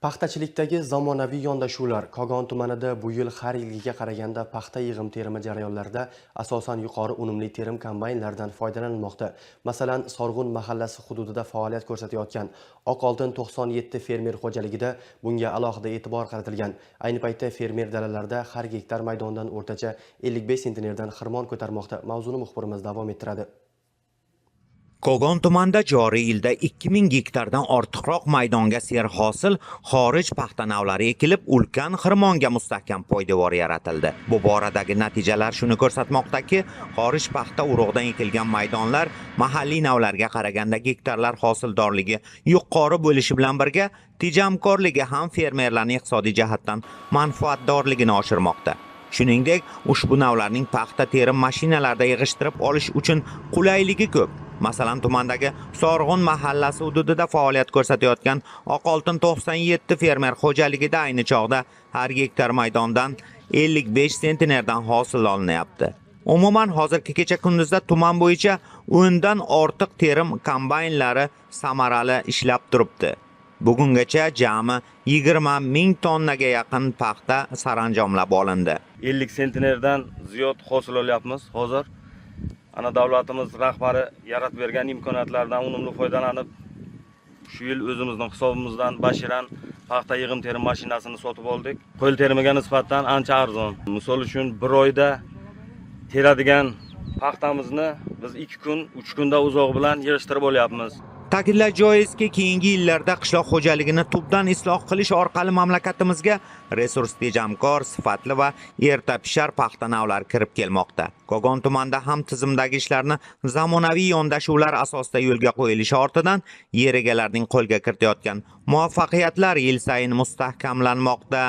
Paxtachilikdagi zamonaviy yondashuvlar Kogon tumanida bu yil har yilgiga qaraganda paxta yig'im-terimi jarayonlarida asosan yuqori unumli terim kombaynlardan foydalanilmoqda. Masalan, Sorg'un mahallasi hududida faoliyat ko'rsatayotgan Oq oltin 97 fermer xo'jaligida bunga alohida e'tibor qaratilgan. Ayni paytda fermer dalalarda har gektar maydondan o'rtacha 55 sentnerdan xirmon ko'tarmoqda. Mavzuni muxbirimiz davom ettiradi. Kogon tumanida joriy yilda 2000 gektardan ortiqroq maydonga serhosil xorij paxta navlari ekilib, ulkan xirmonga mustahkam poydevor yaratildi. Bu boradagi natijalar shuni ko'rsatmoqdaki, xorij paxta urug'dan ekilgan maydonlar mahalliy navlarga qaraganda gektarlar hosildorligi yuqori bo'lishi bilan birga, tejamkorligi ham fermerlarning iqtisodiy jihatdan manfaatdorligini oshirmoqda. Shuningdek, ushbu navlarning paxta terim mashinalarda yig'ishtirib olish uchun qulayligi ko'p. Masalan, tumandagi Sorg'un mahallasi hududida faoliyat ko'rsatayotgan Oq oltin 97 fermer xo'jaligida ayni chog'da har gektar maydondan 55 sentnerdan hosil olinyapti. Umuman hozirgi kecha kunduzda tuman bo'yicha 10 dan ortiq terim kombaynlari samarali ishlab turibdi. Bugungacha jami 20 ming tonnaga yaqin paxta saranjomlab olindi. 50 sentnerdan ziyod hosil olyapmiz hozir. Ana davlatimiz rahbari yaratib bergan imkoniyatlardan unumli foydalanib, shu yil o'zimizning hisobimizdan bashiran paxta yig'im terim mashinasini sotib oldik. Qo'l terimiga nisbatan ancha arzon. Misol uchun bir oyda teradigan paxtamizni biz 2 kun, 3 kunda uzoq bilan yig'ishtirib olyapmiz. Ta'kidlash joizki, keyingi yillarda qishloq xo'jaligini tubdan isloh qilish orqali mamlakatimizga resurs tejamkor, sifatli va erta pishar paxta navlari kirib kelmoqda. Kogon tumanida ham tizimdagi ishlarni zamonaviy yondashuvlar asosida yo'lga qo'yilishi ortidan yer egalarining qo'lga kiritayotgan muvaffaqiyatlar yil sayin mustahkamlanmoqda.